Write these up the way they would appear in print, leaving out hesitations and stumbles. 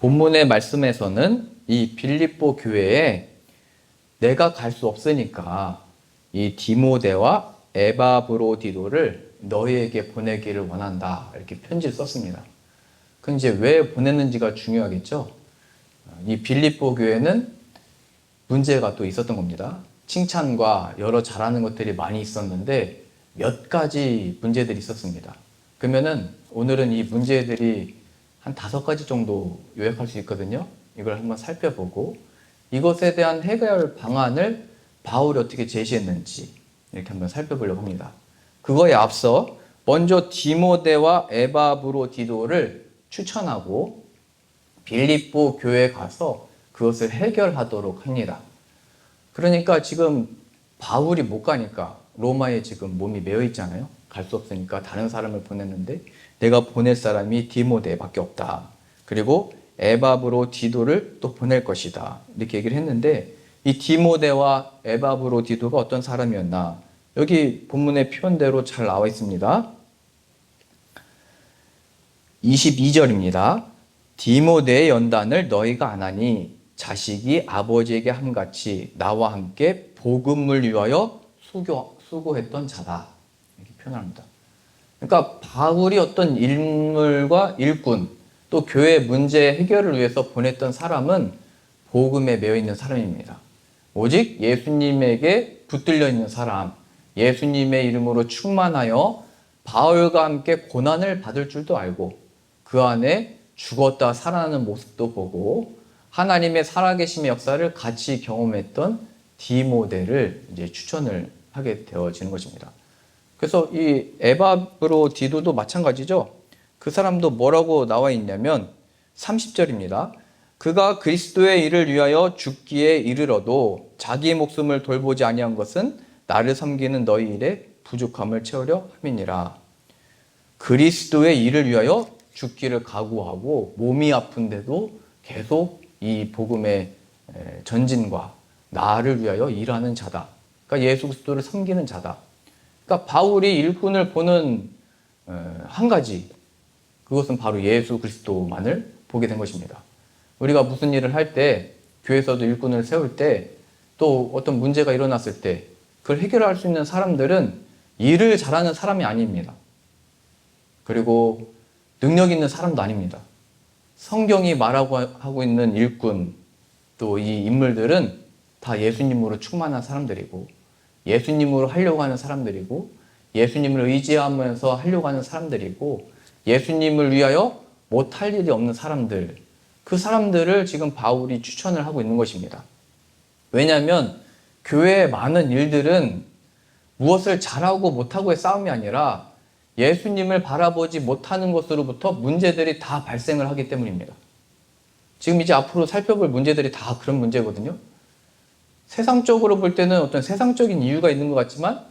본문의 말씀에서는 이 빌립보 교회에 내가 갈 수 없으니까 이 디모데와 에바브로디도를 너희에게 보내기를 원한다. 이렇게 편지를 썼습니다. 그럼 이제 왜 보냈는지가 중요하겠죠. 이 빌립보 교회는 문제가 또 있었던 겁니다. 칭찬과 여러 잘하는 것들이 많이 있었는데 몇 가지 문제들이 있었습니다. 그러면은 오늘은 이 문제들이 한 5가지 정도 요약할 수 있거든요. 이걸 한번 살펴보고 이것에 대한 해결 방안을 바울이 어떻게 제시했는지 이렇게 한번 살펴보려고 합니다. 그거에 앞서 먼저 디모데와 에바브로디도를 추천하고 빌립보 교회에 가서 그것을 해결하도록 합니다. 그러니까 지금 바울이 못 가니까 로마에 지금 몸이 매여 있잖아요. 갈 수 없으니까 다른 사람을 보냈는데 내가 보낼 사람이 디모데밖에 없다. 그리고 에바브로디도를 또 보낼 것이다. 이렇게 얘기를 했는데 이 디모데와 에바브로디도가 어떤 사람이었나? 여기 본문의 표현대로 잘 나와 있습니다. 22절입니다. 디모데의 연단을 너희가 안 하니 자식이 아버지에게 함같이 나와 함께 복음을 위하여 수고했던 자다. 이렇게 표현합니다. 그러니까 바울이 어떤 인물과 일꾼 또 교회 문제 해결을 위해서 보냈던 사람은 복음에 매여 있는 사람입니다. 오직 예수님에게 붙들려 있는 사람, 예수님의 이름으로 충만하여 바울과 함께 고난을 받을 줄도 알고 그 안에 죽었다 살아나는 모습도 보고 하나님의 살아계심의 역사를 같이 경험했던 디모데를 이제 추천을 하게 되어지는 것입니다. 그래서 이 에바브로디도도 마찬가지죠. 그 사람도 뭐라고 나와 있냐면 30절입니다. 그가 그리스도의 일을 위하여 죽기에 이르러도 자기 목숨을 돌보지 아니한 것은 나를 섬기는 너희 일에 부족함을 채우려 함이니라. 그리스도의 일을 위하여 죽기를 각오하고 몸이 아픈데도 계속 이 복음의 전진과 나를 위하여 일하는 자다. 그러니까 예수 그리스도를 섬기는 자다. 그러니까 바울이 일꾼을 보는 한 가지, 그것은 바로 예수 그리스도만을 보게 된 것입니다. 우리가 무슨 일을 할 때, 교회에서도 일꾼을 세울 때, 또 어떤 문제가 일어났을 때 그걸 해결할 수 있는 사람들은 일을 잘하는 사람이 아닙니다. 그리고 능력 있는 사람도 아닙니다. 성경이 말하고 하고 있는 일꾼, 또 이 인물들은 다 예수님으로 충만한 사람들이고 예수님으로 하려고 하는 사람들이고 예수님을 의지하면서 하려고 하는 사람들이고 예수님을 위하여 못할 일이 없는 사람들, 그 사람들을 지금 바울이 추천을 하고 있는 것입니다. 왜냐하면 교회의 많은 일들은 무엇을 잘하고 못하고의 싸움이 아니라 예수님을 바라보지 못하는 것으로부터 문제들이 다 발생을 하기 때문입니다. 지금 이제 앞으로 살펴볼 문제들이 다 그런 문제거든요. 세상적으로 볼 때는 어떤 세상적인 이유가 있는 것 같지만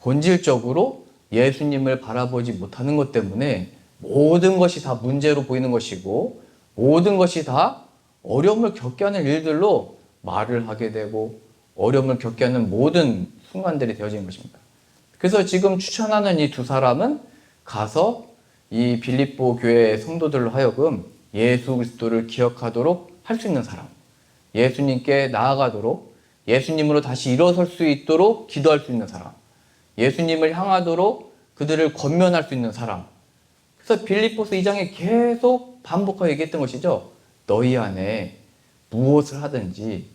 본질적으로 예수님을 바라보지 못하는 것 때문에 모든 것이 다 문제로 보이는 것이고 모든 것이 다 어려움을 겪게 하는 일들로 말을 하게 되고 어려움을 겪게 하는 모든 순간들이 되어지는 것입니다. 그래서 지금 추천하는 이 두 사람은 가서 이 빌립보 교회 성도들로 하여금 예수 그리스도를 기억하도록 할 수 있는 사람, 예수님께 나아가도록 예수님으로 다시 일어설 수 있도록 기도할 수 있는 사람, 예수님을 향하도록 그들을 권면할 수 있는 사람. 그래서 빌립보서 2장에 계속 반복하여 얘기했던 것이죠. 너희 안에 무엇을 하든지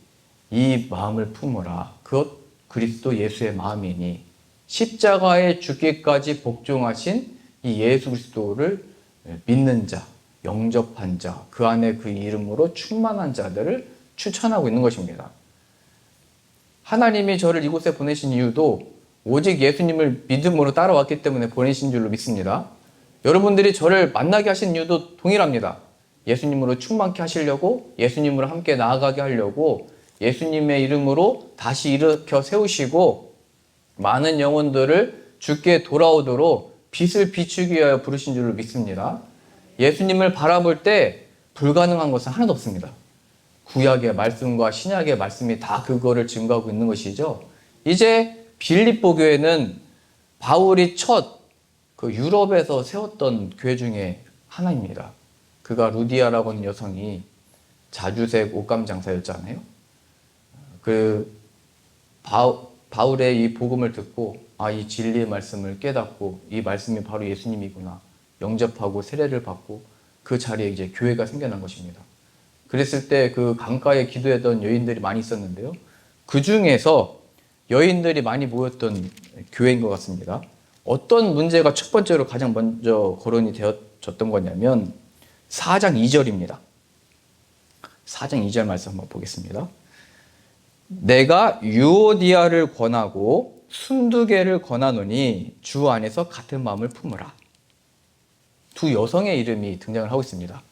이 마음을 품으라. 그것 그리스도 예수의 마음이니 십자가에 죽기까지 복종하신 이 예수 그리스도를 믿는 자, 영접한 자, 그 안에 그 이름으로 충만한 자들을 추천하고 있는 것입니다. 하나님이 저를 이곳에 보내신 이유도 오직 예수님을 믿음으로 따라왔기 때문에 보내신 줄로 믿습니다. 여러분들이 저를 만나게 하신 이유도 동일합니다. 예수님으로 충만케 하시려고, 예수님으로 함께 나아가게 하려고, 예수님의 이름으로 다시 일으켜 세우시고 많은 영혼들을 주께 돌아오도록 빛을 비추기 위하여 부르신 줄로 믿습니다. 예수님을 바라볼 때 불가능한 것은 하나도 없습니다. 구약의 말씀과 신약의 말씀이 다 그거를 증거하고 있는 것이죠. 이제 빌립보 교회는 바울이 첫 그 유럽에서 세웠던 교회 중에 하나입니다. 그가 루디아라고 하는 여성이 자주색 옷감 장사였잖아요. 그 바울의 이 복음을 듣고 이 진리의 말씀을 깨닫고 이 말씀이 바로 예수님이구나 영접하고 세례를 받고 그 자리에 이제 교회가 생겨난 것입니다. 그랬을 때 그 강가에 기도했던 여인들이 많이 있었는데요. 그 중에서 여인들이 많이 모였던 교회인 것 같습니다. 어떤 문제가 첫 번째로 가장 먼저 거론이 되어졌던 거냐면 4장 2절입니다. 4장 2절 말씀 한번 보겠습니다. 내가 유오디아를 권하고 순두개를 권하노니 주 안에서 같은 마음을 품으라. 두 여성의 이름이 등장을 하고 있습니다.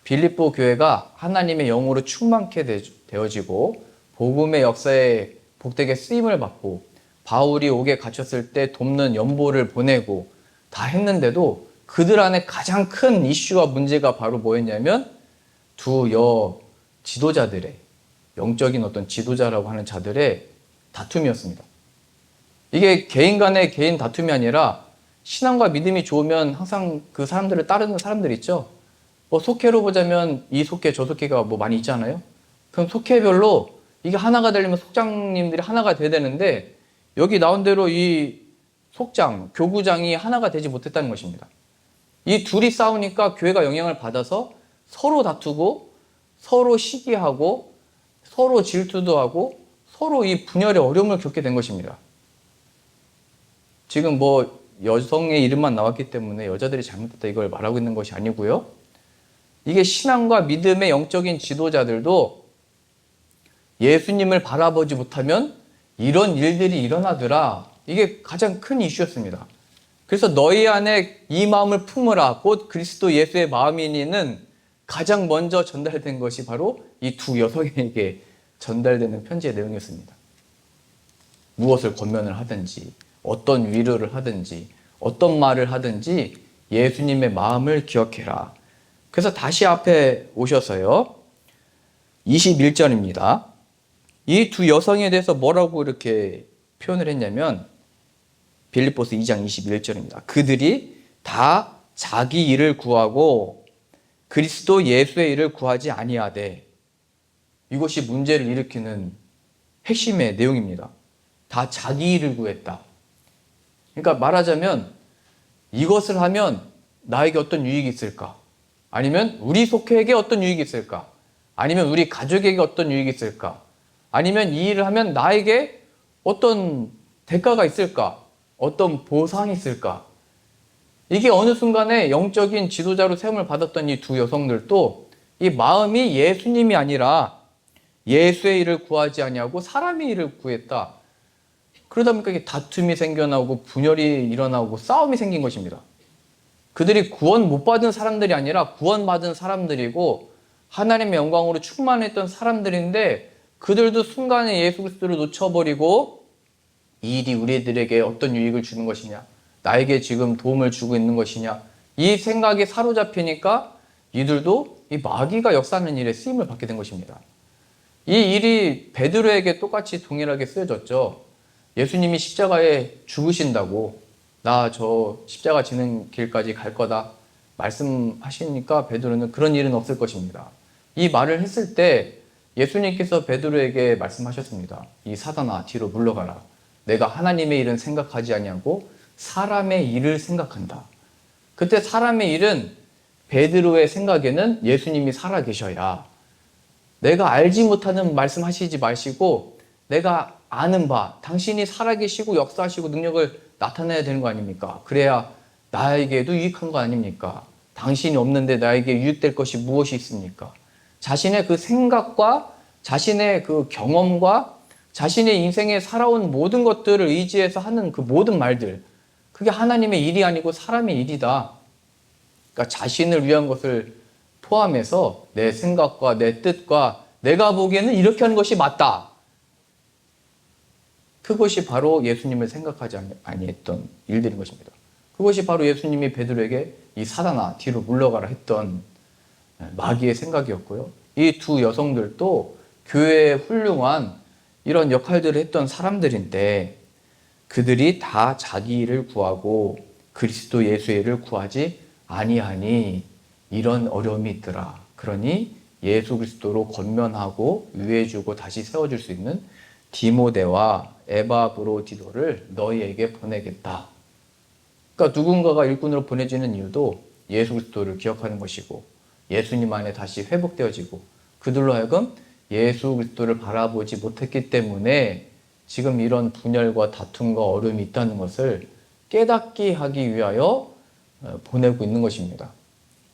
빌립보 교회가 하나님의 영으로 충만케 되어지고 복음의 역사에 복되게 쓰임을 받고 바울이 옥에 갇혔을 때 돕는 연보를 보내고 다 했는데도 그들 안에 가장 큰 이슈와 문제가 바로 뭐였냐면 두 지도자들의 영적인 어떤 지도자라고 하는 자들의 다툼이었습니다. 이게 개인 간의 개인 다툼이 아니라 신앙과 믿음이 좋으면 항상 그 사람들을 따르는 사람들 있죠. 뭐 속회로 보자면 이 속회 저 속회가 뭐 많이 있잖아요. 그럼 속회별로 이게 하나가 되려면 속장님들이 하나가 돼야 되는데 여기 나온 대로 이 속장, 교구장이 하나가 되지 못했다는 것입니다. 이 둘이 싸우니까 교회가 영향을 받아서 서로 다투고 서로 시기하고 서로 질투도 하고 서로 이 분열의 어려움을 겪게 된 것입니다. 지금 뭐 여성의 이름만 나왔기 때문에 여자들이 잘못했다 이걸 말하고 있는 것이 아니고요. 이게 신앙과 믿음의 영적인 지도자들도 예수님을 바라보지 못하면 이런 일들이 일어나더라. 이게 가장 큰 이슈였습니다. 그래서 너희 안에 이 마음을 품으라. 곧 그리스도 예수의 마음이니는 가장 먼저 전달된 것이 바로 이 두 여성에게 전달되는 편지의 내용이었습니다. 무엇을 권면을 하든지 어떤 위로를 하든지 어떤 말을 하든지 예수님의 마음을 기억해라. 그래서 다시 앞에 오셔서요. 21절입니다. 이 두 여성에 대해서 뭐라고 이렇게 표현을 했냐면 빌립보서 2장 21절입니다. 그들이 다 자기 일을 구하고 그리스도 예수의 일을 구하지 아니하되 이것이 문제를 일으키는 핵심의 내용입니다. 다 자기 일을 구했다. 그러니까 말하자면 이것을 하면 나에게 어떤 유익이 있을까? 아니면 우리 속회에게 어떤 유익이 있을까? 아니면 우리 가족에게 어떤 유익이 있을까? 아니면 이 일을 하면 나에게 어떤 대가가 있을까? 어떤 보상이 있을까? 이게 어느 순간에 영적인 지도자로 세움을 받았던 이 두 여성들도 이 마음이 예수님이 아니라 예수의 일을 구하지 아니하고 사람의 일을 구했다. 그러다 보니까 다툼이 생겨나고 분열이 일어나고 싸움이 생긴 것입니다. 그들이 구원 못 받은 사람들이 아니라 구원받은 사람들이고 하나님의 영광으로 충만했던 사람들인데 그들도 순간에 예수 그리스도를 놓쳐버리고 이 일이 우리들에게 어떤 유익을 주는 것이냐, 나에게 지금 도움을 주고 있는 것이냐, 이 생각에 사로잡히니까 이들도 이 마귀가 역사하는 일에 쓰임을 받게 된 것입니다. 이 일이 베드로에게 똑같이 동일하게 쓰여졌죠. 예수님이 십자가에 죽으신다고 나 저 십자가 지는 길까지 갈 거다 말씀하시니까 베드로는 그런 일은 없을 것입니다. 이 말을 했을 때 예수님께서 베드로에게 말씀하셨습니다. 이 사단아 뒤로 물러가라. 내가 하나님의 일은 생각하지 아니하고 사람의 일을 생각한다. 그때 사람의 일은 베드로의 생각에는 예수님이 살아계셔야 내가 알지 못하는 말씀하시지 마시고 내가 아는 바 당신이 살아계시고 역사하시고 능력을 나타내야 되는 거 아닙니까? 그래야 나에게도 유익한 거 아닙니까? 당신이 없는데 나에게 유익될 것이 무엇이 있습니까? 자신의 그 생각과 자신의 그 경험과 자신의 인생에 살아온 모든 것들을 의지해서 하는 그 모든 말들, 그게 하나님의 일이 아니고 사람의 일이다. 그러니까 자신을 위한 것을 포함해서 내 생각과 내 뜻과 내가 보기에는 이렇게 하는 것이 맞다. 그것이 바로 예수님을 생각하지 아니했던 일들인 것입니다. 그것이 바로 예수님이 베드로에게 이 사단아 뒤로 물러가라 했던 마귀의 생각이었고요. 이 두 여성들도 교회에 훌륭한 이런 역할들을 했던 사람들인데 그들이 다 자기 일을 구하고 그리스도 예수의 일을 구하지 아니하니 이런 어려움이 있더라. 그러니 예수 그리스도로 권면하고 위해주고 다시 세워줄 수 있는 디모데와 에바브로디도를 너희에게 보내겠다. 그러니까 누군가가 일꾼으로 보내지는 이유도 예수 그리스도를 기억하는 것이고 예수님 안에 다시 회복되어지고 그들로 하여금 예수 그리스도를 바라보지 못했기 때문에 지금 이런 분열과 다툼과 어려움이 있다는 것을 깨닫게 하기 위하여 보내고 있는 것입니다.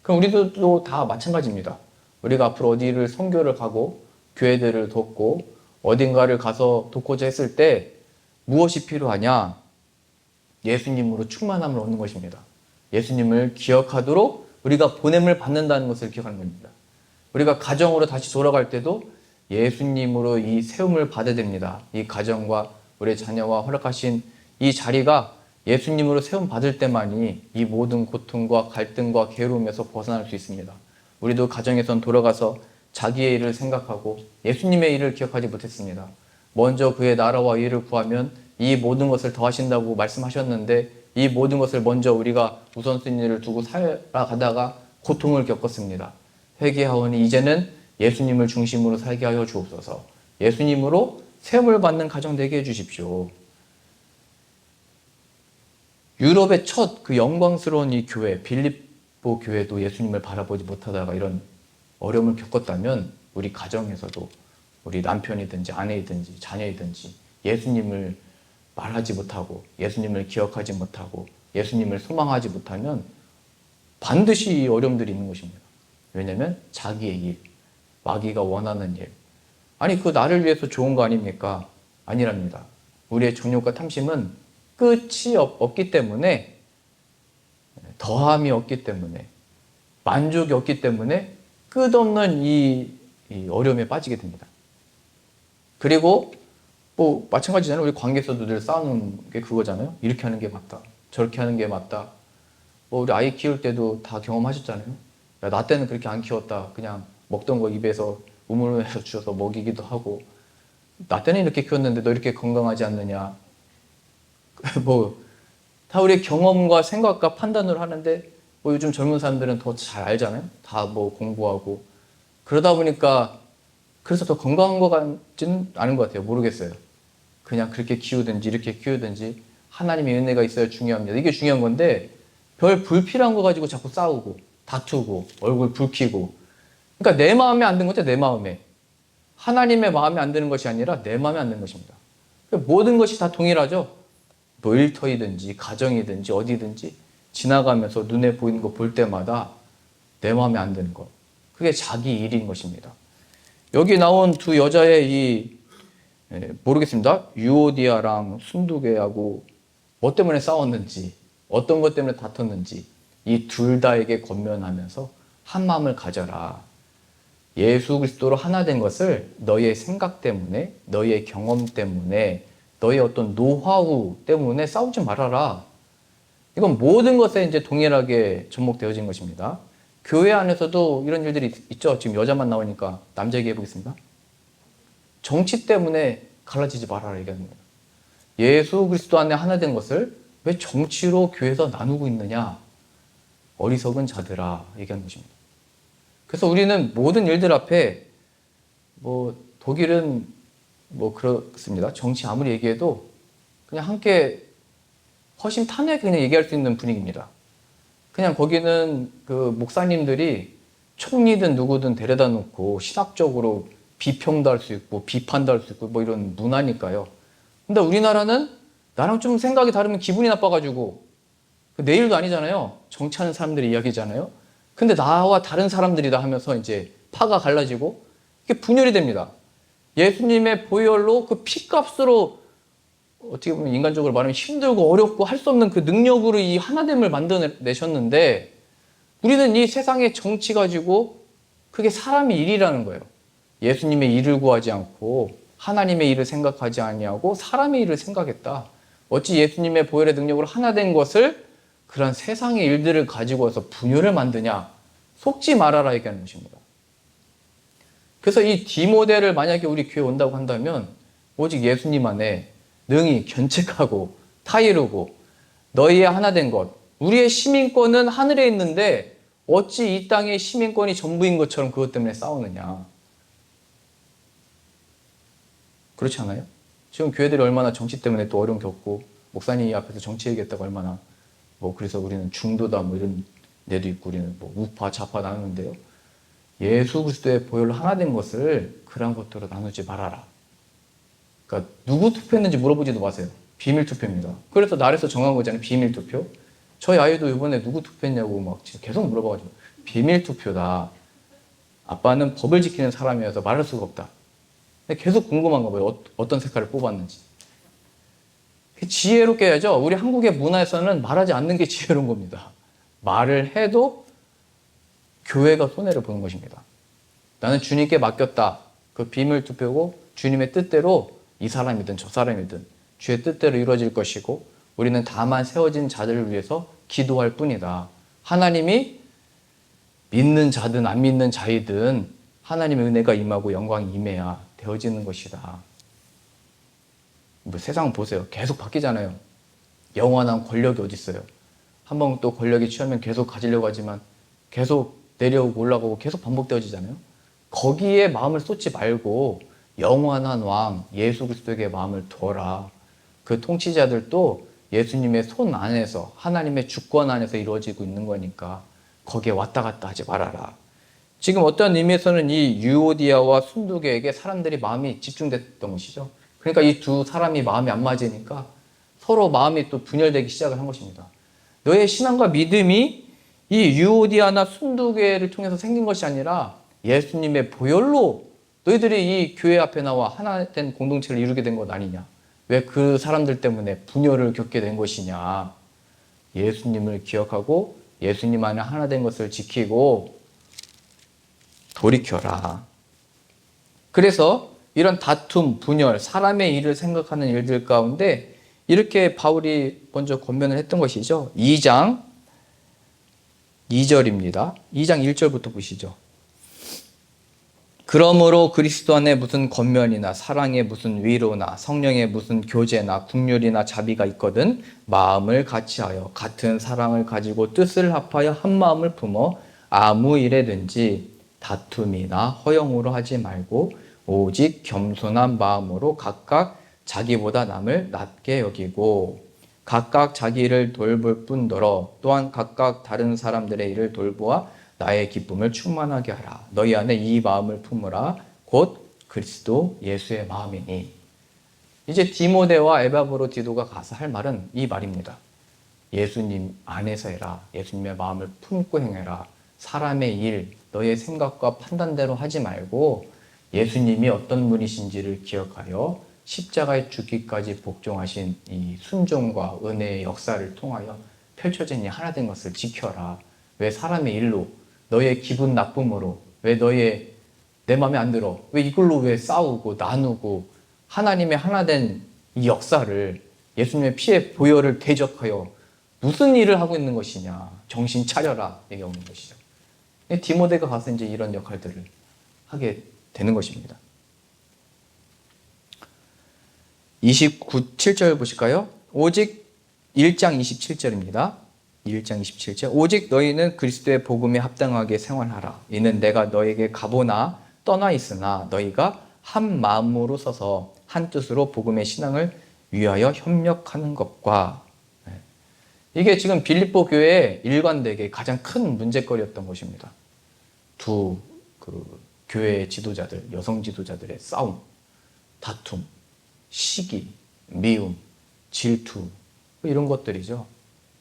그럼 우리도 다 마찬가지입니다. 우리가 앞으로 어디를 선교를 가고 교회들을 돕고 어딘가를 가서 돕고자 했을 때 무엇이 필요하냐? 예수님으로 충만함을 얻는 것입니다. 예수님을 기억하도록 우리가 보냄을 받는다는 것을 기억하는 겁니다. 우리가 가정으로 다시 돌아갈 때도 예수님으로 이 세움을 받아야 됩니다. 이 가정과 우리 자녀와 허락하신 이 자리가 예수님으로 세움 받을 때만이 이 모든 고통과 갈등과 괴로움에서 벗어날 수 있습니다. 우리도 가정에선 돌아가서 자기의 일을 생각하고 예수님의 일을 기억하지 못했습니다. 먼저 그의 나라와 의를 구하면 이 모든 것을 더하신다고 말씀하셨는데 이 모든 것을 먼저 우리가 우선순위를 두고 살아가다가 고통을 겪었습니다. 회개하오니 이제는 예수님을 중심으로 살게 하여 주옵소서. 예수님으로 세움을 받는 가정 되게 해주십시오. 유럽의 첫 그 영광스러운 이 교회, 빌립보 교회도 예수님을 바라보지 못하다가 이런 어려움을 겪었다면 우리 가정에서도 우리 남편이든지 아내이든지 자녀이든지 예수님을 말하지 못하고 예수님을 기억하지 못하고 예수님을 소망하지 못하면 반드시 어려움들이 있는 것입니다. 왜냐하면 자기의 일, 마귀가 원하는 일. 아니 그 나를 위해서 좋은 거 아닙니까? 아니랍니다. 우리의 정욕과 탐심은 끝이 없기 때문에 더함이 없기 때문에 만족이 없기 때문에 끝없는 이 어려움에 빠지게 됩니다. 그리고 뭐 마찬가지잖아요. 우리 관계에서도 늘 싸우는 게 그거잖아요. 이렇게 하는 게 맞다. 저렇게 하는 게 맞다. 뭐 우리 아이 키울 때도 다 경험하셨잖아요. 야, 나 때는 그렇게 안 키웠다. 그냥 먹던 거 입에서 우물에서 주워서 먹이기도 하고 나 때는 이렇게 키웠는데 너 이렇게 건강하지 않느냐. 뭐 다 우리의 경험과 생각과 판단으로 하는데 뭐 요즘 젊은 사람들은 더 잘 알잖아요. 다 뭐 공부하고 그러다 보니까 그래서 더 건강한 것 같지는 않은 것 같아요. 모르겠어요. 그냥 그렇게 키우든지 이렇게 키우든지 하나님의 은혜가 있어야 중요합니다. 이게 중요한 건데 별 불필요한 거 가지고 자꾸 싸우고 다투고 얼굴 붉히고 그러니까 내 마음에 안 드는 거죠. 내 마음에. 하나님의 마음에 안 드는 것이 아니라 내 마음에 안 드는 것입니다. 모든 것이 다 동일하죠. 뭐 일터이든지 가정이든지 어디든지 지나가면서 눈에 보이는 거 볼 때마다 내 마음에 안 드는 것. 그게 자기 일인 것입니다. 여기 나온 두 여자의 모르겠습니다. 유오디아랑 순두개하고 뭐 때문에 싸웠는지 어떤 것 때문에 다퉜는지 이 둘 다에게 권면하면서 한 마음을 가져라. 예수 그리스도로 하나 된 것을 너희의 생각 때문에 너희의 경험 때문에 너희의 어떤 노하우 때문에 싸우지 말아라. 이건 모든 것에 이제 동일하게 접목되어진 것입니다. 교회 안에서도 이런 일들이 있죠. 지금 여자만 나오니까 남자 얘기해 보겠습니다. 정치 때문에 갈라지지 말아라 얘기하는 거예요. 예수 그리스도 안에 하나 된 것을 왜 정치로 교회에서 나누고 있느냐. 어리석은 자들아 얘기하는 것입니다. 그래서 우리는 모든 일들 앞에 뭐 독일은 뭐 그렇습니다. 정치 아무리 얘기해도 그냥 함께 허심탄회하게 그냥 얘기할 수 있는 분위기입니다. 그냥 거기는 그 목사님들이 총리든 누구든 데려다 놓고 신학적으로 비평도 할 수 있고 비판도 할 수 있고 뭐 이런 문화니까요. 근데 우리나라는 나랑 좀 생각이 다르면 기분이 나빠가지고 내 일도 아니잖아요. 정치하는 사람들의 이야기잖아요. 근데 나와 다른 사람들이다 하면서 이제 파가 갈라지고 이게 분열이 됩니다. 예수님의 보혈로 그 피값으로 어떻게 보면 인간적으로 말하면 힘들고 어렵고 할 수 없는 그 능력으로 이 하나됨을 만들어내셨는데 우리는 이 세상의 정치 가지고 그게 사람의 일이라는 거예요. 예수님의 일을 구하지 않고 하나님의 일을 생각하지 아니하고 사람의 일을 생각했다. 어찌 예수님의 보혈의 능력으로 하나 된 것을 그런 세상의 일들을 가지고 와서 분열을 만드냐. 속지 말아라 얘기하는 것입니다. 그래서 이 디모데를 만약에 우리 교회에 온다고 한다면 오직 예수님 안에 능히 견책하고 타이르고 너희의 하나 된 것. 우리의 시민권은 하늘에 있는데 어찌 이 땅의 시민권이 전부인 것처럼 그것 때문에 싸우느냐. 그렇지 않아요? 지금 교회들이 얼마나 정치 때문에 또 어려움 겪고, 목사님 앞에서 정치 얘기했다고 얼마나, 그래서 우리는 중도다, 이런 데도 있고, 우리는 우파, 좌파 나누는데요. 예수 그리스도의 보혈로 하나 된 것을 그런 것들로 나누지 말아라. 그러니까 누구 투표했는지 물어보지도 마세요. 비밀 투표입니다. 그래서 나라에서 정한 거잖아요. 비밀 투표. 저희 아이도 이번에 누구 투표했냐고 막 계속 물어봐가지고 비밀 투표다. 아빠는 법을 지키는 사람이어서 말할 수가 없다. 계속 궁금한가 봐요. 어떤 색깔을 뽑았는지. 지혜롭게 해야죠. 우리 한국의 문화에서는 말하지 않는 게 지혜로운 겁니다. 말을 해도 교회가 손해를 보는 것입니다. 나는 주님께 맡겼다. 그 비밀 투표고 주님의 뜻대로 이 사람이든 저 사람이든 주의 뜻대로 이루어질 것이고 우리는 다만 세워진 자들을 위해서 기도할 뿐이다. 하나님이 믿는 자든 안 믿는 자이든 하나님의 은혜가 임하고 영광이 임해야 되어지는 것이다. 세상 보세요. 계속 바뀌잖아요. 영원한 권력이 어디 있어요. 한번 또 권력이 취하면 계속 가지려고 하지만 계속 내려오고 올라가고 계속 반복되어지잖아요. 거기에 마음을 쏟지 말고 영원한 왕 예수 그리스도에게 마음을 두어라. 그 통치자들도 예수님의 손 안에서 하나님의 주권 안에서 이루어지고 있는 거니까 거기에 왔다 갔다 하지 말아라. 지금 어떤 의미에서는 이 유오디아와 순두계에게 사람들이 마음이 집중됐던 것이죠. 그러니까 이 두 사람이 마음이 안 맞으니까 서로 마음이 또 분열되기 시작을 한 것입니다. 너의 신앙과 믿음이 이 유오디아나 순두계를 통해서 생긴 것이 아니라 예수님의 보혈로 너희들이 이 교회 앞에 나와 하나 된 공동체를 이루게 된 것 아니냐. 왜 그 사람들 때문에 분열을 겪게 된 것이냐. 예수님을 기억하고 예수님 안에 하나 된 것을 지키고 돌이켜라. 그래서 이런 다툼, 분열, 사람의 일을 생각하는 일들 가운데 이렇게 바울이 먼저 권면을 했던 것이죠. 2장 2절입니다. 2장 1절부터 보시죠. 그러므로 그리스도 안에 무슨 권면이나 사랑에 무슨 위로나 성령에 무슨 교제나 국률이나 자비가 있거든 마음을 같이하여 같은 사랑을 가지고 뜻을 합하여 한 마음을 품어 아무 일에든지 다툼이나 허영으로 하지 말고 오직 겸손한 마음으로 각각 자기보다 남을 낮게 여기고 각각 자기 일을 돌볼 뿐더러 또한 각각 다른 사람들의 일을 돌보아 나의 기쁨을 충만하게 하라. 너희 안에 이 마음을 품으라. 곧 그리스도 예수의 마음이니. 이제 디모데와 에바브로 디도가 가서 할 말은 이 말입니다. 예수님 안에서 해라. 예수님의 마음을 품고 행해라. 사람의 일, 너의 생각과 판단대로 하지 말고 예수님이 어떤 분이신지를 기억하여 십자가에 죽기까지 복종하신 이 순종과 은혜의 역사를 통하여 펼쳐진 이 하나된 것을 지켜라. 왜 사람의 일로, 너의 기분 나쁨으로, 왜 내 마음에 안 들어, 왜 이걸로 왜 싸우고 나누고 하나님의 하나된 이 역사를 예수님의 피의 보혈을 대적하여 무슨 일을 하고 있는 것이냐. 정신 차려라. 얘기하는 것이죠. 디모데가 가서 이제 이런 역할들을 하게 되는 것입니다. 7절 보실까요? 오직 1장 27절입니다. 1장 27절. 오직 너희는 그리스도의 복음에 합당하게 생활하라. 이는 내가 너에게 가보나 떠나 있으나 너희가 한 마음으로 서서 한 뜻으로 복음의 신앙을 위하여 협력하는 것과 이게 지금 빌립보 교회의 일관되게 가장 큰 문제거리였던 것입니다. 두 교회의 지도자들, 여성 지도자들의 싸움, 다툼, 시기, 미움, 질투 이런 것들이죠.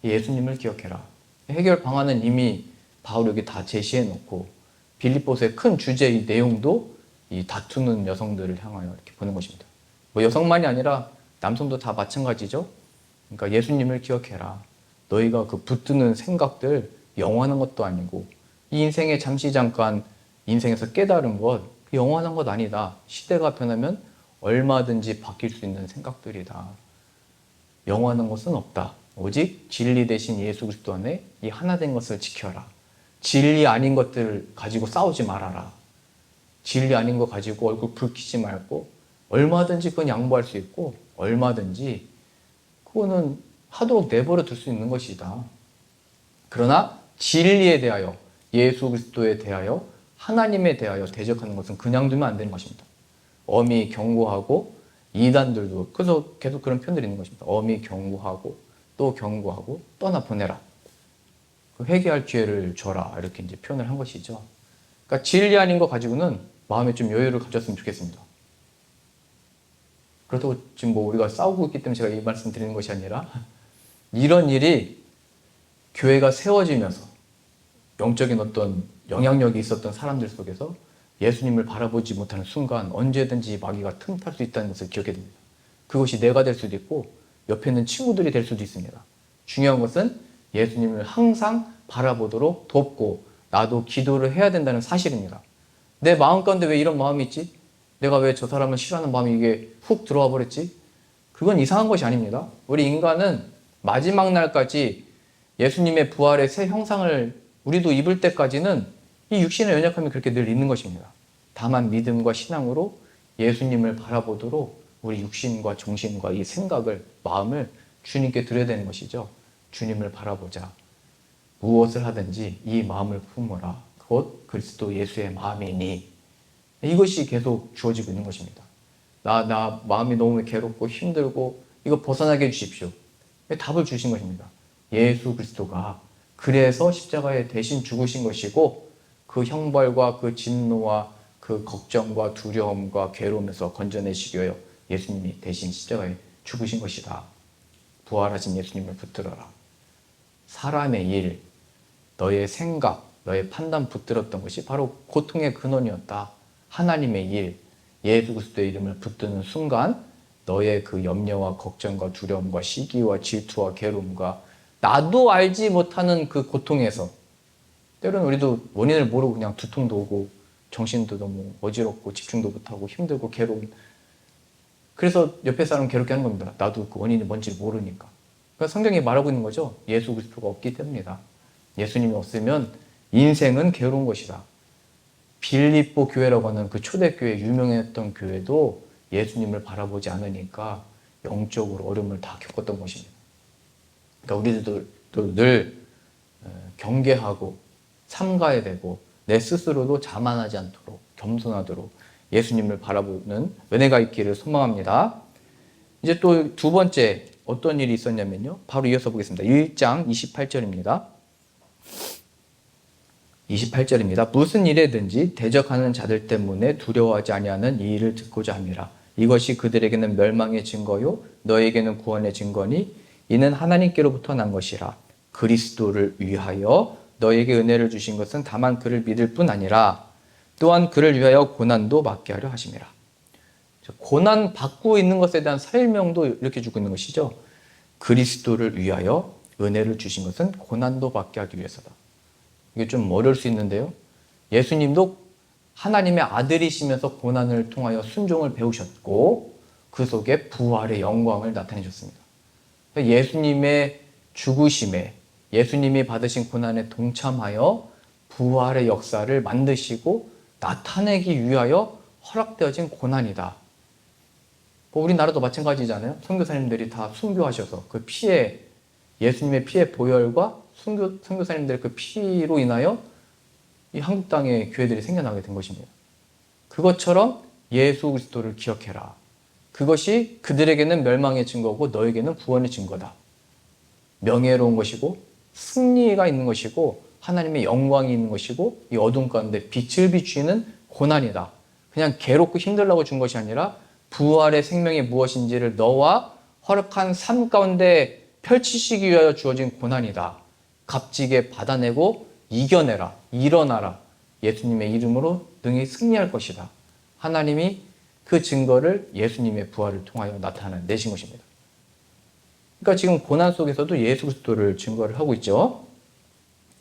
예수님을 기억해라. 해결 방안은 이미 바울이 여기 다 제시해 놓고 빌립보서의 큰 주제의 내용도 이 다투는 여성들을 향하여 이렇게 보는 것입니다. 여성만이 아니라 남성도 다 마찬가지죠. 그러니까 예수님을 기억해라. 너희가 그 붙드는 생각들 영원한 것도 아니고 이 인생에 잠시 잠깐 인생에서 깨달은 것 영원한 것 아니다. 시대가 변하면 얼마든지 바뀔 수 있는 생각들이다. 영원한 것은 없다. 오직 진리 대신 예수 그리스도 안에 이 하나 된 것을 지켜라. 진리 아닌 것들 가지고 싸우지 말아라. 진리 아닌 거 가지고 얼굴 붉히지 말고 얼마든지 그건 양보할 수 있고 얼마든지 그거는 하도록 내버려 둘 수 있는 것이다. 그러나 진리에 대하여 예수 그리스도에 대하여 하나님에 대하여 대적하는 것은 그냥 두면 안 되는 것입니다. 엄히 경고하고 이단들도 그래서 계속 그런 표현들이 있는 것입니다. 엄히 경고하고 또 경고하고 떠나 보내라. 회개할 기회를 줘라. 이렇게 이제 표현을 한 것이죠. 그러니까 진리 아닌 거 가지고는 마음에 좀 여유를 가졌으면 좋겠습니다. 그렇다고 지금 뭐 우리가 싸우고 있기 때문에 제가 이 말씀 드리는 것이 아니라 이런 일이 교회가 세워지면서 영적인 어떤 영향력이 있었던 사람들 속에서 예수님을 바라보지 못하는 순간 언제든지 마귀가 틈탈 수 있다는 것을 기억해야 됩니다. 그것이 내가 될 수도 있고 옆에 있는 친구들이 될 수도 있습니다. 중요한 것은 예수님을 항상 바라보도록 돕고 나도 기도를 해야 된다는 사실입니다. 내 마음 가운데 왜 이런 마음이 있지? 내가 왜 저 사람을 싫어하는 마음이 이게 훅 들어와 버렸지? 그건 이상한 것이 아닙니다. 우리 인간은 마지막 날까지 예수님의 부활의 새 형상을 우리도 입을 때까지는 이 육신의 연약함이 그렇게 늘 있는 것입니다. 다만 믿음과 신앙으로 예수님을 바라보도록 우리 육신과 정신과 이 생각을, 마음을 주님께 드려야 되는 것이죠. 주님을 바라보자. 무엇을 하든지 이 마음을 품어라. 곧 그리스도 예수의 마음이니. 이것이 계속 주어지고 있는 것입니다. 나 마음이 너무 괴롭고 힘들고 이거 벗어나게 해주십시오. 답을 주신 것입니다. 예수 그리스도가 그래서 십자가에 대신 죽으신 것이고 그 형벌과 그 진노와 그 걱정과 두려움과 괴로움에서 건져내시기 위하여 예수님이 대신 십자가에 죽으신 것이다. 부활하신 예수님을 붙들어라. 사람의 일, 너의 생각, 너의 판단 붙들었던 것이 바로 고통의 근원이었다. 하나님의 일, 예수 그리스도의 이름을 붙드는 순간 너의 그 염려와 걱정과 두려움과 시기와 질투와 괴로움과 나도 알지 못하는 그 고통에서 때로는 우리도 원인을 모르고 그냥 두통도 오고 정신도 너무 어지럽고 집중도 못하고 힘들고 괴로움. 그래서 옆에 사람 괴롭게 하는 겁니다. 나도 그 원인이 뭔지 모르니까. 그러니까 성경이 말하고 있는 거죠. 예수 그리스도가 없기 때문이다. 예수님이 없으면 인생은 괴로운 것이다. 빌립보 교회라고 하는 그 초대교회 유명했던 교회도 예수님을 바라보지 않으니까 영적으로 어려움을 다 겪었던 것입니다. 그러니까 우리들도 늘 경계하고 삼가야 되고 내 스스로도 자만하지 않도록 겸손하도록 예수님을 바라보는 은혜가 있기를 소망합니다. 이제 또 두 번째 어떤 일이 있었냐면요. 바로 이어서 보겠습니다. 1장 28절입니다. 28절입니다. 무슨 일에든지 대적하는 자들 때문에 두려워하지 아니하는 이 일을 듣고자 함이라. 이것이 그들에게는 멸망의 증거요 너에게는 구원의 증거니 이는 하나님께로부터 난 것이라. 그리스도를 위하여 너에게 은혜를 주신 것은 다만 그를 믿을 뿐 아니라 또한 그를 위하여 고난도 받게 하려 하심이라. 고난 받고 있는 것에 대한 설명도 이렇게 주고 있는 것이죠. 그리스도를 위하여 은혜를 주신 것은 고난도 받게 하기 위해서다. 이게 좀 어려울 수 있는데요. 예수님도 하나님의 아들이시면서 고난을 통하여 순종을 배우셨고 그 속에 부활의 영광을 나타내셨습니다. 예수님의 죽으심에 예수님이 받으신 고난에 동참하여 부활의 역사를 만드시고 나타내기 위하여 허락되어진 고난이다. 우리나라도 마찬가지잖아요. 선교사님들이 다 순교하셔서 그 피에 예수님의 피의 보혈과 선교사님들의 그 피로 인하여 이 한국 땅에 교회들이 생겨나게 된 것입니다. 그것처럼 예수 그리스도를 기억해라. 그것이 그들에게는 멸망의 증거고 너에게는 구원의 증거다. 명예로운 것이고 승리가 있는 것이고 하나님의 영광이 있는 것이고 이 어둠 가운데 빛을 비추는 고난이다. 그냥 괴롭고 힘들라고 준 것이 아니라 부활의 생명이 무엇인지를 너와 허락한 삶 가운데 펼치시기 위하여 주어진 고난이다. 값지게 받아내고 이겨내라. 일어나라. 예수님의 이름으로 능히 승리할 것이다. 하나님이 그 증거를 예수님의 부활을 통하여 나타내신 것입니다. 그러니까 지금 고난 속에서도 예수 그리스도를 증거를 하고 있죠.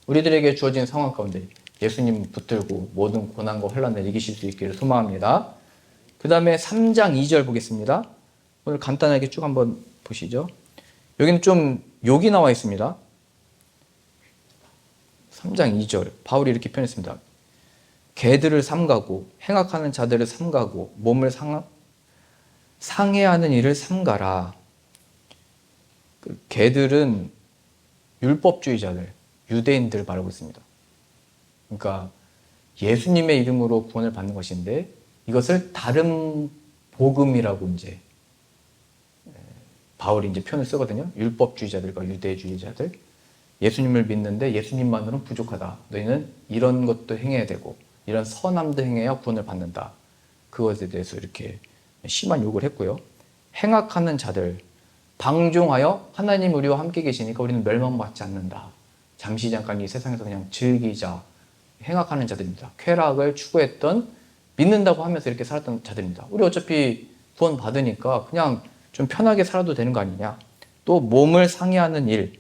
우리들에게 주어진 상황 가운데 예수님 붙들고 모든 고난과 환난을 이기실 수 있기를 소망합니다. 그 다음에 3장 2절 보겠습니다. 오늘 간단하게 쭉 한번 보시죠. 여기는 좀 욕이 나와 있습니다. 3장 2절 바울이 이렇게 표현했습니다. 개들을 삼가고 행악하는 자들을 삼가고 몸을 상해하는 일을 삼가라. 개들은 율법주의자들, 유대인들 말하고 있습니다. 그러니까 예수님의 이름으로 구원을 받는 것인데 이것을 다른 복음이라고 이제 바울이 이제 표현을 쓰거든요. 율법주의자들과 유대주의자들. 예수님을 믿는데 예수님만으로는 부족하다. 너희는 이런 것도 행해야 되고 이런 선함도 행해야 구원을 받는다. 그것에 대해서 이렇게 심한 욕을 했고요. 행악하는 자들, 방종하여 하나님 우리와 함께 계시니까 우리는 멸망받지 않는다. 잠시 잠깐 이 세상에서 그냥 즐기자. 행악하는 자들입니다. 쾌락을 추구했던, 믿는다고 하면서 이렇게 살았던 자들입니다. 우리 어차피 구원 받으니까 그냥 좀 편하게 살아도 되는 거 아니냐. 또 몸을 상해하는 일,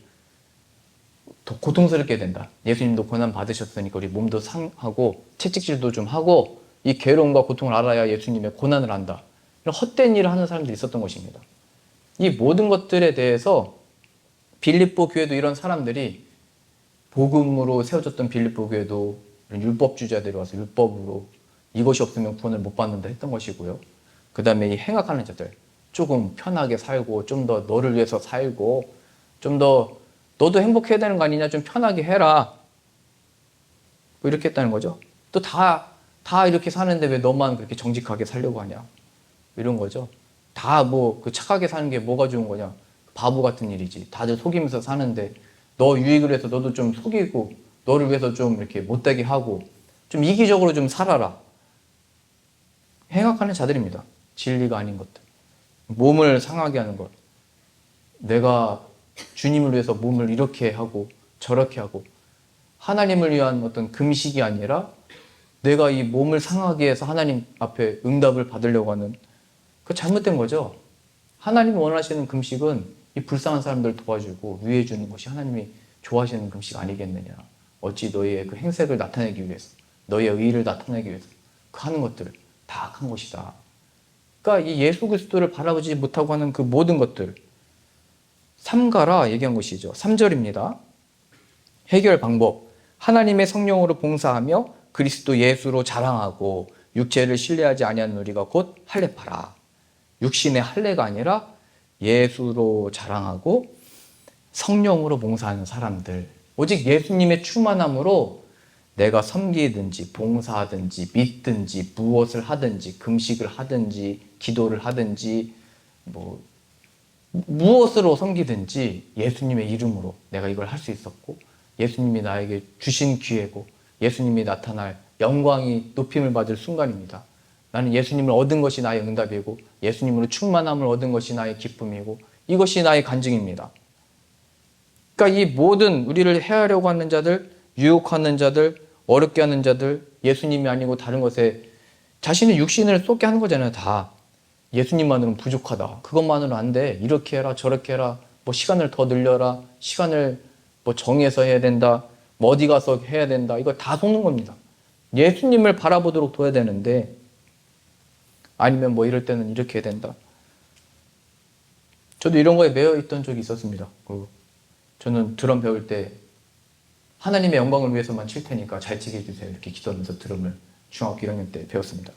더 고통스럽게 된다. 예수님도 고난 받으셨으니까 우리 몸도 상하고 채찍질도 좀 하고 이 괴로움과 고통을 알아야 예수님의 고난을 안다. 이런 헛된 일을 하는 사람들이 있었던 것입니다. 이 모든 것들에 대해서 빌립보 교회도 이런 사람들이 복음으로 세워졌던 빌립보 교회도 이런 율법주의자들이 와서 율법으로 이것이 없으면 구원을 못 받는다 했던 것이고요. 그 다음에 이 행악하는 자들, 조금 편하게 살고 좀 더 너를 위해서 살고 좀 더 너도 행복해야 되는 거 아니냐, 좀 편하게 해라, 뭐 이렇게 했다는 거죠. 또 다 이렇게 사는데 왜 너만 그렇게 정직하게 살려고 하냐, 이런 거죠. 다 뭐 그 착하게 사는 게 뭐가 좋은 거냐, 바보 같은 일이지. 다들 속이면서 사는데 너 유익을 위해서 너도 좀 속이고 너를 위해서 좀 이렇게 못되게 하고 좀 이기적으로 좀 살아라. 행악하는 자들입니다. 진리가 아닌 것들, 몸을 상하게 하는 것, 내가 주님을 위해서 몸을 이렇게 하고 저렇게 하고 하나님을 위한 어떤 금식이 아니라 내가 이 몸을 상하게 해서 하나님 앞에 응답을 받으려고 하는, 그 잘못된 거죠. 하나님이 원하시는 금식은 이 불쌍한 사람들 도와주고 위해 주는 것이 하나님이 좋아하시는 금식 아니겠느냐. 어찌 너희의 그 행색을 나타내기 위해서, 너희의 의의를 나타내기 위해서 그 하는 것들을 다 악한 것이다. 그러니까 이 예수 그리스도를 바라보지 못하고 하는 그 모든 것들, 삼가라 얘기한 것이죠. 3절입니다. 해결 방법. 하나님의 성령으로 봉사하며 그리스도 예수로 자랑하고 육체를 신뢰하지 아니하는 우리가 곧 할례파라. 육신의 할례가 아니라 예수로 자랑하고 성령으로 봉사하는 사람들. 오직 예수님의 충만함으로 내가 섬기든지 봉사하든지 믿든지 무엇을 하든지 금식을 하든지 기도를 하든지 뭐 무엇으로 섬기든지 예수님의 이름으로 내가 이걸 할 수 있었고 예수님이 나에게 주신 기회고 예수님이 나타날 영광이 높임을 받을 순간입니다. 나는 예수님을 얻은 것이 나의 응답이고 예수님으로 충만함을 얻은 것이 나의 기쁨이고 이것이 나의 간증입니다. 그러니까 이 모든 우리를 해하려고 하는 자들, 유혹하는 자들, 어렵게 하는 자들, 예수님이 아니고 다른 것에 자신의 육신을 쏟게 하는 거잖아요. 다 예수님만으로는 부족하다, 그것만으로는 안 돼, 이렇게 해라 저렇게 해라, 뭐 시간을 더 늘려라, 시간을 뭐 정해서 해야 된다, 뭐 어디 가서 해야 된다, 이거 다 속는 겁니다. 예수님을 바라보도록 둬야 되는데, 아니면 뭐 이럴 때는 이렇게 해야 된다. 저도 이런 거에 매여 있던 적이 있었습니다. 저는 드럼 배울 때 하나님의 영광을 위해서만 칠 테니까 잘 치게 해주세요, 이렇게 기도하면서 드럼을 중학교 1학년 때 배웠습니다.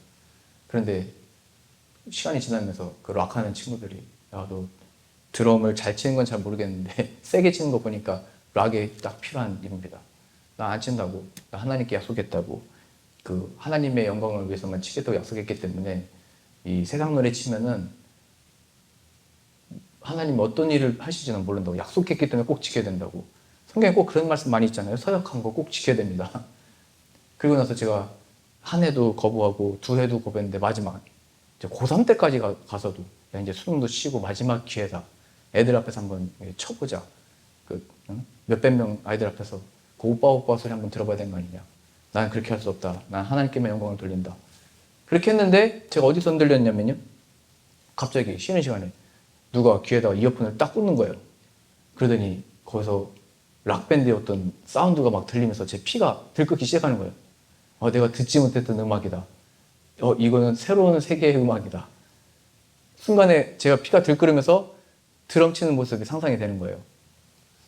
그런데 시간이 지나면서 그 락하는 친구들이, 야, 너 드럼을 잘 치는 건 잘 모르겠는데 세게 치는 거 보니까 락에 딱 필요한 일입니다. 나 안 친다고, 나 하나님께 약속했다고, 그 하나님의 영광을 위해서만 치겠다고 약속했기 때문에 이 세상 노래 치면은 하나님 어떤 일을 하실지는 모른다고, 약속했기 때문에 꼭 지켜야 된다고. 성경에 꼭 그런 말씀 많이 있잖아요. 서약한 거 꼭 지켜야 됩니다. 그리고 나서 제가 한 해도 거부하고 두 해도 거부했는데 마지막 이제 고3 때까지 가서도 야, 이제 수능도 치고 마지막 기회다, 애들 앞에서 한번 쳐보자, 몇백 명 아이들 앞에서 그 오빠 소리 한번 들어봐야 되는 거 아니냐. 난 그렇게 할 수 없다. 난 하나님께만 영광을 돌린다. 그렇게 했는데 제가 어디서 흔들렸냐면요, 갑자기 쉬는 시간에 누가 귀에다가 이어폰을 딱 꽂는 거예요. 그러더니 거기서 락밴드의 어떤 사운드가 막 들리면서 제 피가 들끓기 시작하는 거예요. 내가 듣지 못했던 음악이다. 이거는 새로운 세계의 음악이다. 순간에 제가 피가 들끓으면서 드럼 치는 모습이 상상이 되는 거예요.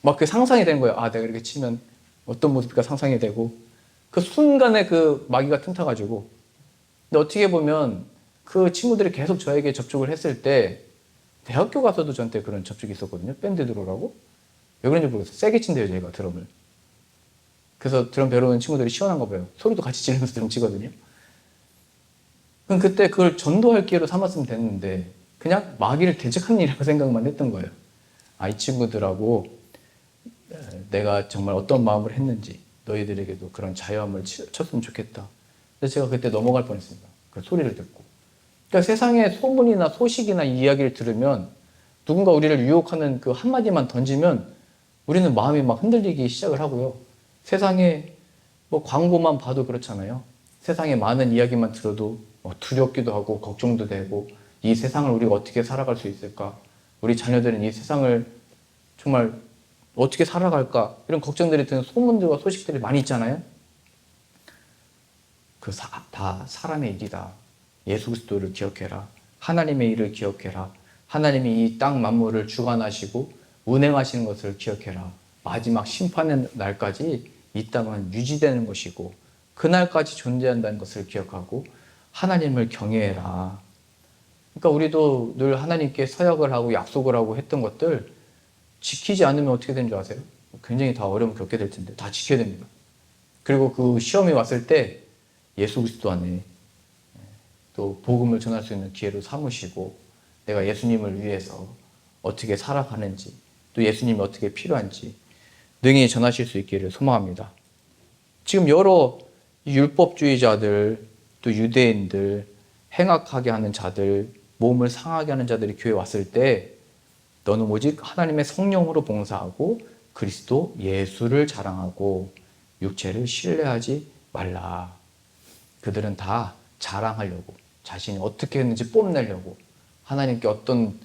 막 그 상상이 되는 거예요. 아, 내가 이렇게 치면 어떤 모습일까 상상이 되고, 그 순간에 그 마귀가 틈타가지고. 근데 어떻게 보면 그 친구들이 계속 저에게 접촉을 했을 때, 대학교 가서도 저한테 그런 접촉이 있었거든요. 밴드 들어오라고. 왜 그런지 모르겠어요. 세게 친대요, 제가 드럼을. 그래서 드럼 배우는 친구들이 시원한가 봐요. 소리도 같이 지르면서 드럼 치거든요. 그럼 그때 그걸 전도할 기회로 삼았으면 됐는데 그냥 마귀를 대적하는 일이라고 생각만 했던 거예요. 아, 이 친구들하고 내가 정말 어떤 마음을 했는지 너희들에게도 그런 자유함을 쳤으면 좋겠다. 그래서 제가 그때 넘어갈 뻔했습니다. 그 소리를 듣고. 그러니까 세상에 소문이나 소식이나 이야기를 들으면 누군가 우리를 유혹하는 그 한마디만 던지면 우리는 마음이 막 흔들리기 시작을 하고요. 세상에 뭐 광고만 봐도 그렇잖아요. 세상에 많은 이야기만 들어도 두렵기도 하고 걱정도 되고 이 세상을 우리가 어떻게 살아갈 수 있을까? 우리 자녀들은 이 세상을 정말 어떻게 살아갈까? 이런 걱정들이 드는 소문들과 소식들이 많이 있잖아요. 다 사람의 일이다. 예수 그리스도를 기억해라. 하나님의 일을 기억해라. 하나님이 이 땅 만물을 주관하시고 운행하시는 것을 기억해라. 마지막 심판의 날까지 이 땅은 유지되는 것이고 그날까지 존재한다는 것을 기억하고 하나님을 경외해라. 그러니까 우리도 늘 하나님께 서약을 하고 약속을 하고 했던 것들 지키지 않으면 어떻게 되는 줄 아세요? 굉장히 다 어려움을 겪게 될 텐데 다 지켜야 됩니다. 그리고 그 시험이 왔을 때 예수 그리스도 안에 또 복음을 전할 수 있는 기회로 삼으시고 내가 예수님을 위해서 어떻게 살아가는지 또 예수님이 어떻게 필요한지 능히 전하실 수 있기를 소망합니다. 지금 여러 율법주의자들 또 유대인들 행악하게 하는 자들 몸을 상하게 하는 자들이 교회에 왔을 때 너는 오직 하나님의 성령으로 봉사하고 그리스도 예수를 자랑하고 육체를 신뢰하지 말라. 그들은 다 자랑하려고 자신이 어떻게 했는지 뽐내려고 하나님께 어떤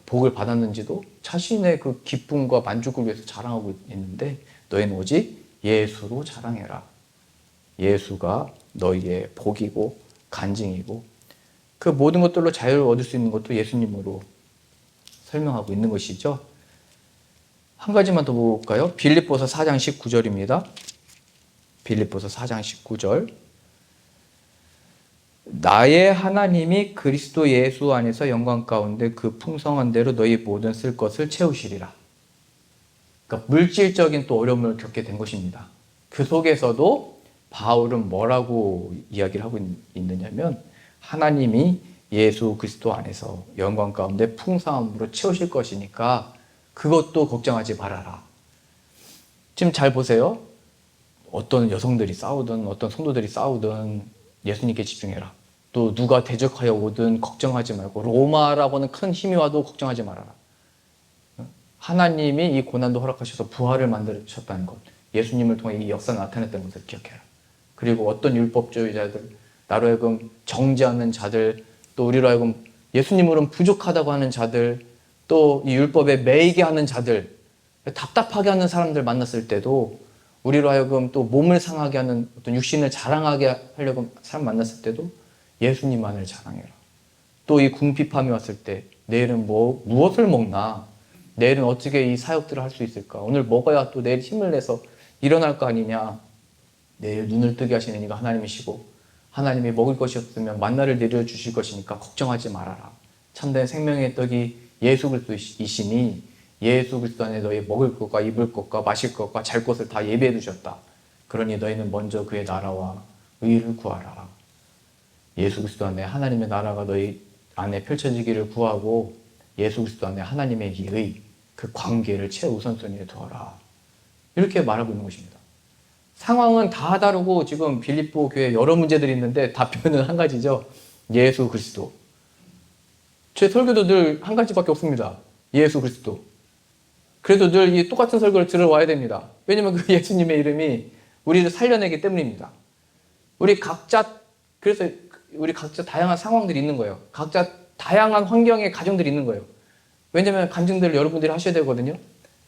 복을 받았는지도 자신의 그 기쁨과 만족을 위해서 자랑하고 있는데 너희는 오직 예수로 자랑해라. 예수가 너희의 복이고 간증이고 그 모든 것들로 자유를 얻을 수 있는 것도 예수님으로 설명하고 있는 것이죠. 한 가지만 더 볼까요? 빌립보서 4장 19절입니다. 빌립보서 4장 19절. 나의 하나님이 그리스도 예수 안에서 영광 가운데 그 풍성한 대로 너희 모든 쓸 것을 채우시리라. 그러니까 물질적인 또 어려움을 겪게 된 것입니다. 그 속에서도 바울은 뭐라고 이야기를 하고 있느냐면 하나님이 예수 그리스도 안에서 영광 가운데 풍성함으로 채우실 것이니까 그것도 걱정하지 말아라. 지금 잘 보세요. 어떤 여성들이 싸우든 어떤 성도들이 싸우든 예수님께 집중해라. 또 누가 대적하여 오든 걱정하지 말고 로마라고 하는 큰 힘이 와도 걱정하지 말아라. 하나님이 이 고난도 허락하셔서 부활을 만드셨다는 것, 예수님을 통해 이 역사 나타냈다는 것을 기억해라. 그리고 어떤 율법주의자들, 나로 하여금 정죄하는 자들, 또 우리로 하여금 예수님으로는 부족하다고 하는 자들, 또 이 율법에 매이게 하는 자들, 답답하게 하는 사람들 만났을 때도 우리로 하여금 또 몸을 상하게 하는 어떤 육신을 자랑하게 하려고 사람 만났을 때도 예수님만을 자랑해라. 또 이 궁핍함이 왔을 때 내일은 무엇을 먹나? 내일은 어떻게 이 사역들을 할 수 있을까? 오늘 먹어야 또 내일 힘을 내서 일어날 거 아니냐? 내일 눈을 뜨게 하시는 이가 하나님이시고 하나님이 먹을 것이 없으면 만나를 내려주실 것이니까 걱정하지 말아라. 참된 생명의 떡이 예수 그리스도이시니 예수 그리스도 안에 너희 먹을 것과 입을 것과 마실 것과 잘 것을 다 예비해 두셨다. 그러니 너희는 먼저 그의 나라와 의를 구하라. 예수 그리스도 안에 하나님의 나라가 너희 안에 펼쳐지기를 구하고 예수 그리스도 안에 하나님의 의, 그 관계를 최우선순위에 두어라. 이렇게 말하고 있는 것입니다. 상황은 다 다르고 지금 빌립보 교회에 여러 문제들이 있는데 답변은 한 가지죠. 예수 그리스도. 제 설교도 늘 한 가지밖에 없습니다. 예수 그리스도. 그래도 늘 이 똑같은 설교를 들어와야 됩니다. 왜냐면 그 예수님의 이름이 우리를 살려내기 때문입니다. 그래서 우리 각자 다양한 상황들이 있는 거예요. 각자 다양한 환경의 가정들이 있는 거예요. 왜냐면 간증들을 여러분들이 하셔야 되거든요.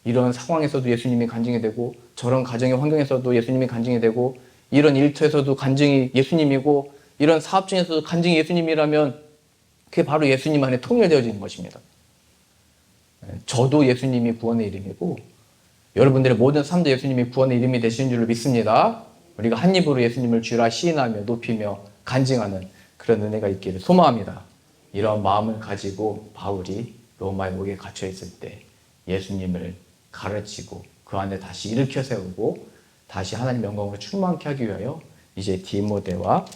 이런 상황에서도 예수님이 간증이 되고 저런 가정의 환경에서도 예수님이 간증이 되고 이런 일터에서도 간증이 예수님이고 이런 사업 중에서도 간증이 예수님이라면 그게 바로 예수님 안에 통일되어지는 것입니다. 저도 예수님이 구원의 이름이고 여러분들의 모든 삶도 예수님이 구원의 이름이 되시는 줄로 믿습니다. 우리가 한 입으로 예수님을 주라 시인하며 높이며 간증하는 그런 은혜가 있기를 소망합니다. 이런 마음을 가지고 바울이 로마의 옥에 갇혀 있을 때 예수님을 가르치고 그 안에 다시 일으켜 세우고 다시 하나님 영광으로 충만케 하기 위하여 이제 디모데와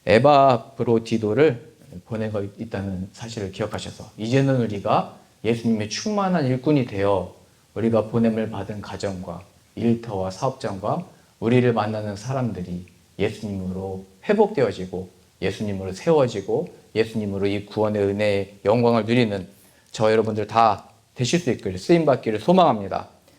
에바브로디도를 보내고 있다는 사실을 기억하셔서 이제는 우리가 예수님의 충만한 일꾼이 되어 우리가 보냄을 받은 가정과 일터와 사업장과 우리를 만나는 사람들이 예수님으로 회복되어지고 예수님으로 세워지고 예수님으로 이 구원의 은혜의 영광을 누리는 저 여러분들 다 되실 수 있기를 쓰임받기를 소망합니다.